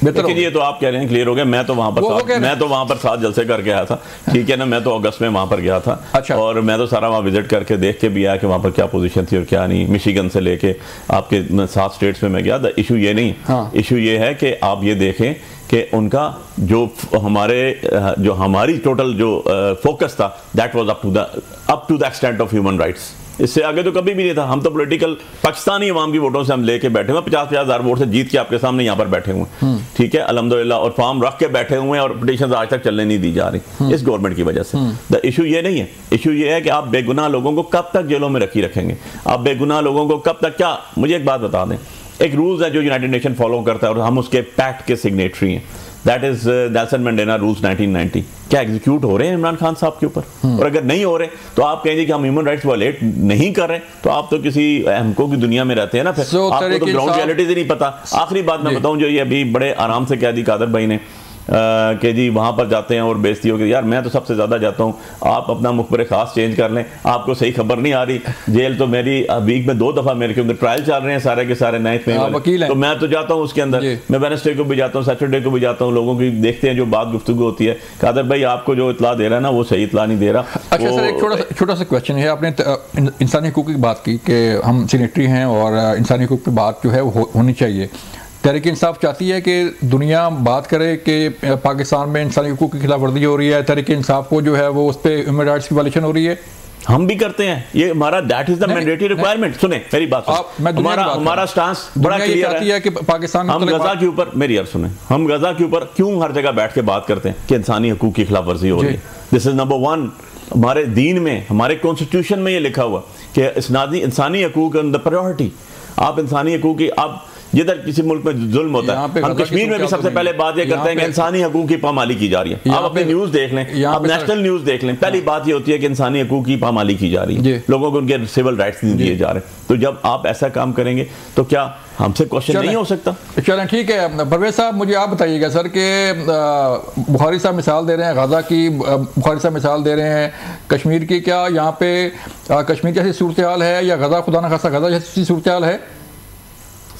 लेकिन ये तो आप कह रहे हैं क्लियर हो गया, मैं तो वहां पर 7 जलसे करके आया था, ठीक है ना, मैं तो अगस्त में वहां पर गया था। अच्छा। और मैं तो सारा वहां विजिट करके देख के भी आया कि वहां पर क्या पोजीशन थी और क्या नहीं, मिशिगन से लेके आपके 7 स्टेट्स में मैं गया था। इशू ये नहीं, इशू ये है कि आप ये देखें कि उनका जो हमारी टोटल जो फोकस था, that was up to the extent of human rights, इससे आगे तो कभी भी नहीं था। हम तो पॉलिटिकल पाकिस्तानी अवाम की वोटों से हम लेके बैठे हुए, 50-50 हज़ार वोट से जीत के आपके सामने यहाँ पर बैठे हुए, ठीक है, अल्हम्दुलिल्लाह, और फॉर्म रख के बैठे हुए हैं, और पिटीशन आज तक चलने नहीं दी जा रही इस गवर्नमेंट की वजह से। द इशू ये नहीं है, इशू ये है कि आप बेगुनाह लोगों को कब तक जेलों में रखेंगे, आप बेगुनाह लोगों को कब तक, क्या मुझे एक बात बता दें, एक रूल्स है जो यूनाइटेड नेशन फॉलो करता है और हम उसके पैक्ट के सिग्नेटरी हैं, that is Nelson Mandela rules 1990। क्या एग्जीक्यूट हो रहे हैं इमरान खान साहब के ऊपर? और अगर नहीं हो रहे तो आप कहेंगे कि हम ह्यूमन राइट्स वायलेट नहीं कर रहे, तो आप तो किसी अहमको की दुनिया में रहते हैं ना, फिर आपको तो ग्राउंड रियलिटीज ही नहीं पता। आखिरी बात मैं बताऊं, जो ये अभी बड़े आराम से कह दी कादर भाई ने कि जी वहाँ पर जाते हैं और बेइज्जती होगी, यार मैं तो सबसे ज़्यादा जाता हूँ, आप अपना मुखबरे खास चेंज कर लें, आपको सही खबर नहीं आ रही। जेल तो मेरी वीक में 2 दफ़ा मेरे क्योंकि ट्रायल चल रहे हैं सारे के सारे नए वकील, तो मैं तो जाता हूँ उसके अंदर, मैं वेडनेसडे को भी जाता हूँ, सैटरडे को भी जाता हूँ, लोगों की देखते हैं जो बात गुफ्तगू होती है। कादर भाई आपको जो इतला दे रहा है ना वो सही इतला नहीं दे रहा। अच्छा सर, एक छोटा सा क्वेश्चन है, आपने इंसानी हकूक़ की बात की कि हम सिग्नेटरी हैं और इंसानी हकूक़ की बात जो है वो होनी चाहिए। तहरीक इंसाफ चाहती है कि दुनिया बात करे कि पाकिस्तान में इंसानी हकूक़ की खिलाफ वर्जी हो रही है, तहरीक इंसाफ को जो है वो उस पर ह्यूमन राइट्स की वायलेशन हो रही है। हम भी करते हैं, ये हमारा that is the mandatory requirement. सुने मेरी बात, हमारा स्टांस बड़ा क्लियर है कि पाकिस्तान हम गजा के ऊपर, मेरी यार सुने, हम गजा के ऊपर क्यों हर जगह बैठ के बात करते हैं कि इंसानी हकूक़ की खिलाफ वर्जी हो रही है। This is number 1। हमारे दीन में, हमारे कॉन्स्टिट्यूशन में ये लिखा हुआ कि इंसानी हकूक़ द प्रायोरिटी। आप इंसानी हकूक़ की, आप जिधर किसी मुल्क में जुल्म होता है, हम कश्मीर में भी सबसे पहले बात ये करते हैं कि इंसानी हकूक़ की पामाली की जा रही है। आप अपने न्यूज़ देख लें, आप नेशनल न्यूज़ देख लें, पहली बात ये होती है कि इंसानी हकूक़ की पामाली की जा रही है, लोगों को उनके सिविल राइट्स नहीं दिए जा रहे। तो जब आप ऐसा काम करेंगे तो क्या हमसे क्वेश्चन नहीं हो सकता? चलें ठीक है। परवेज साहब मुझे आप बताइएगा सर कि बुखारी साहब मिसाल दे रहे हैं गजा की, बुखारी साहब मिसाल दे रहे हैं कश्मीर की, क्या यहाँ पे कश्मीर जैसी सूरत हाल है या गजा, खुदा न खासा गजा जैसी सूरत हाल है?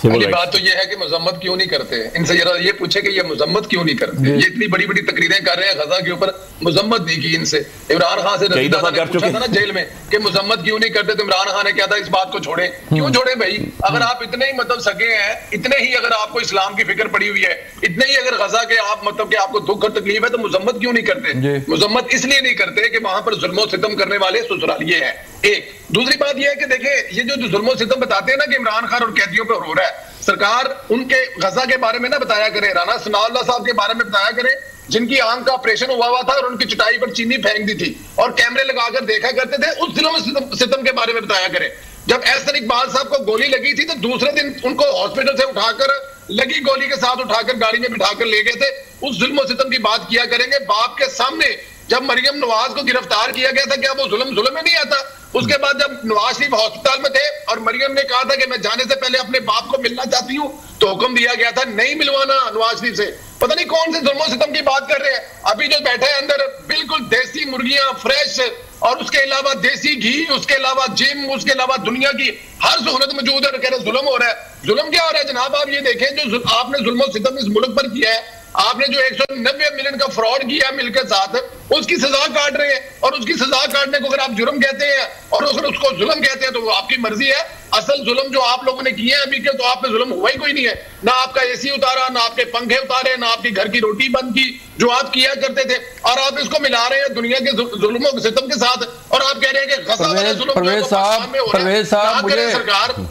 पहली बात तो ये है कि मजम्मत क्यों नहीं करते, इनसे जरा ये पूछे कि ये मजम्मत क्यों नहीं करते। ये इतनी बड़ी बड़ी तकरीरें कर रहे हैं गजा के ऊपर, मजम्मत नहीं की इनसे। इमरान खान से पूछा था ना जेल में कि मजम्मत क्यों नहीं करते, तो इमरान खान ने क्या था, इस बात को छोड़े। क्यों छोड़े भाई? अगर आप इतने ही मतलब सगे हैं, इतने ही अगर आपको इस्लाम की फिक्र पड़ी हुई है, इतने ही अगर गजा के आप मतलब कि आपको दुख और तकलीफ है, तो मजम्मत क्यों नहीं करते? मजम्मत इसलिए नहीं करते कि वहां पर जुल्म सितम करने वाले ससुरालिये हैं। एक दूसरी बात यह है कि देखिए, ये जो जुल्म सितम बताते हैं ना कि इमरान खान और कैदियों पर हो रहा है, सरकार उनके गजा के बारे में ना बताया करे, राना सनाउल्लाह साहब के बारे में बताया करे जिनकी आंख का ऑपरेशन हुआ था और उनकी चटाई पर चीनी फेंक दी थी और कैमरे लगाकर देखा करते थे, उस जुल्म सितम के बारे में बताया करें। जब एहसन इकबाल साहब को गोली लगी थी तो दूसरे दिन उनको हॉस्पिटल से उठाकर लगी गोली के साथ उठाकर गाड़ी में बिठाकर ले गए थे, उस जुल्म सितम की बात किया करेंगे। बाप के सामने जब मरियम नवाज को गिरफ्तार किया गया था, क्या वो जुल्म में नहीं आता? उसके बाद जब नवाज शरीफ हॉस्पिटल में थे और मरियम ने कहा था कि मैं जाने से पहले अपने बाप को मिलना चाहती हूँ, तो हुक्म दिया गया था नहीं मिलवाना नवाज शरीफ से। पता नहीं कौन से जुल्म सितम की बात कर रहे हैं। अभी जो बैठे हैं अंदर बिल्कुल देसी मुर्गियां फ्रेश और उसके अलावा देसी घी, उसके अलावा जिम, उसके अलावा दुनिया की हर सहूलत मौजूद है, कह रहे जुल्म हो रहा है। जुल्म क्या हो रहा है जनाब? आप ये देखें जो आपने जुल्म सितम इस मुल्क पर किया है, आपने जो 190 मिलियन का फ्रॉड किया मिल के साथ, उसकी सजा काट रहे हैं। और उसकी सजा काटने को अगर आप जुर्म कहते हैं और अगर उसको जुल्म कहते हैं तो वो आपकी मर्जी है। असल जुल्म जो आप लोगों ने किए हैं अभी के, तो आप पे जुल्म हुआ ही कोई नहीं है। ना आपका एसी उतारा, ना आपके पंखे उतारे, ना आपकी घर की रोटी बंद की, जो आप किया करते थे। और आप इसको मिला रहे हैं दुनिया के जुल्मों सितम के साथ और आप कह रहे हैं कि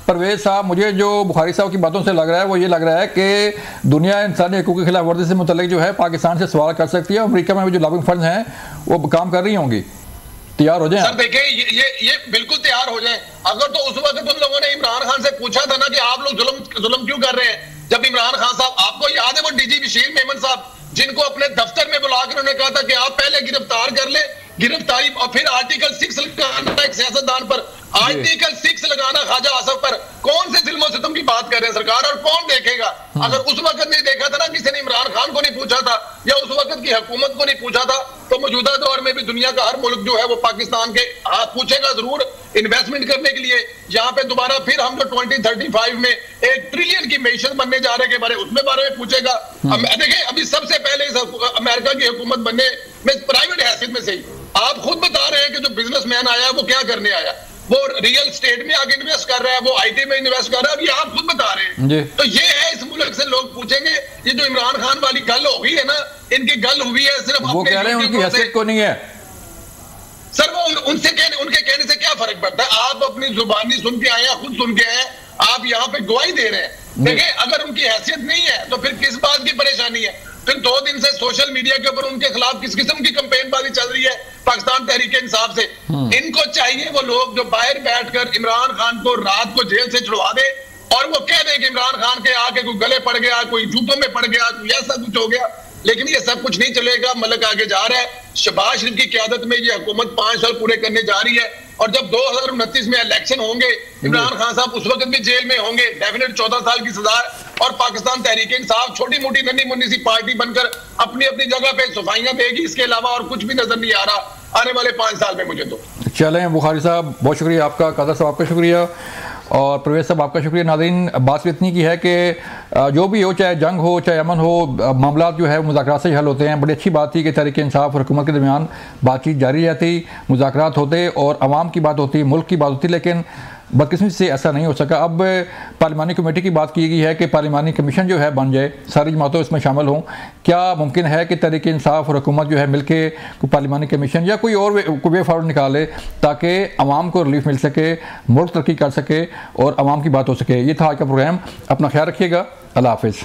परवेज साहब, मुझे जो बुखारी साहब की बातों से लग रहा है वो ये लग रहा है कि दुनिया इंसानी हकूक़ की खिलाफ वर्जी से मुतल्लिक जो है पाकिस्तान से सवाल कर सकती है। अमेरिका में जो लॉबिंग फंड हैं वो काम कर रही होंगी। तैयार हो जाए सर, देखिए ये बिल्कुल तैयार हो जाए। अगर तो उस वक्त उन लोगों ने इमरान खान से पूछा था ना कि आप लोग जुल्म क्यों कर रहे हैं, जब इमरान खान साहब, आपको याद है वो डीजी बशीर मेमन साहब जिनको अपने दफ्तर में बुलाकर उन्होंने कहा था कि आप पहले गिरफ्तार कर ले, गिरफ्तारी और फिर आर्टिकल 6 लगाना एक सियासतदान पर, आर्टिकल 6 लगाना ख्वाजा आसफ पर। कौन से जुल्म सितम की बात कर रहे हैं सरकार, और कौन देखेगा? अगर उस वक्त नहीं देखा था ना, किसी ने इमरान खान को नहीं पूछा था या उस वक्त की हुकूमत को नहीं पूछा था, तो मौजूदा दौर में भी दुनिया का हर मुल्क जो है वो पाकिस्तान के हाथ पूछेगा जरूर इन्वेस्टमेंट करने के लिए। यहाँ पे दोबारा फिर हम जो 2035 में 1 ट्रिलियन की मैशत बनने जा रहे हैं उसमें बारे में पूछेगा। देखिए अभी सबसे पहले अमेरिका की हुकूमत बनने में प्राइवेट हैसियत में से ही आप खुद बता रहे हैं कि जो बिजनेसमैन आया वो क्या करने आया, वो रियल स्टेट में आगे इन्वेस्ट कर रहा है, वो आईटी में इन्वेस्ट कर रहा है, अब ये आप खुद बता रहे हैं। तो ये है, इस मुल्क से लोग पूछेंगे ये जो इमरान खान वाली गल हो गई है ना, इनकी गल हुई है सिर्फ वो कह रहे हैं उनकी हैसियत को नहीं है। सर वो उनके कहने से क्या फर्क पड़ता है? आप अपनी जुबानी सुन के आए हैं, खुद सुन के आए, आप यहाँ पे गवाही दे रहे हैं। देखिए अगर उनकी हैसियत नहीं है तो फिर किस बात की परेशानी है? फिर 2 दिन से सोशल मीडिया के ऊपर उनके खिलाफ किस किस्म की कंपेनबाजी चल रही है पाकिस्तान तहरीक इंसाफ से। इनको चाहिए वो लोग जो बाहर बैठकर इमरान खान को रात को जेल से छुड़वा दे और वो कह दे कि इमरान खान के आके कोई गले पड़ गया, कोई जूतों में पड़ गया, कोई ऐसा कुछ हो गया। लेकिन ये सब कुछ नहीं चलेगा। मुल्क आगे जा रहा है। शहबाज शरीफ की क़यादत में ये हुकूमत 5 साल पूरे करने जा रही है और जब 2029 में इलेक्शन होंगे, इमरान खान साहब उस वक्त भी जेल में होंगे, डेफिनेट 14 साल की सजा और पाकिस्तान तहरीक इंसाफ छोटी मोटी नन्ही मुन्नी सी पार्टी बनकर अपनी अपनी जगह पे सफाइयां देगी। इसके अलावा और कुछ भी नजर नहीं आ रहा आने वाले 5 साल में मुझे तो। चलें बुखारी साहब, बहुत शुक्रिया आपका, कादर साहब आपका शुक्रिया और परवेज साहब आपका शुक्रिया। नाज़रीन, बात इतनी की है कि जो भी हो, चाहे जंग हो चाहे अमन हो, मामला जो है मुज़ाकरात से ही हल होते हैं। बड़ी अच्छी बात थी कि तहरीक इंसाफ और हुकूमत के दरमियान बातचीत जारी रहती, मुज़ाकरात होते और अवाम की बात होती, मुल्क की बात होती, लेकिन बदकिस्मती से ऐसा नहीं हो सका। अब पार्लिमानी कमेटी की बात की गई है कि पार्लिमानी कमीशन जो है बन जाए, सारी जमातों इसमें शामिल हों। क्या मुमकिन है कि तहरीक इंसाफ और हुकूमत जो है मिलके पार्लिमानी कमीशन या कोई और वे फॉरवर्ड निकाले ताकि अवाम को रिलीफ मिल सके, मुल्क तरक्की कर सके और अवाम की बात हो सके? ये था आज का प्रोग्राम। अपना ख्याल रखिएगा। अल्लाह हाफिज़।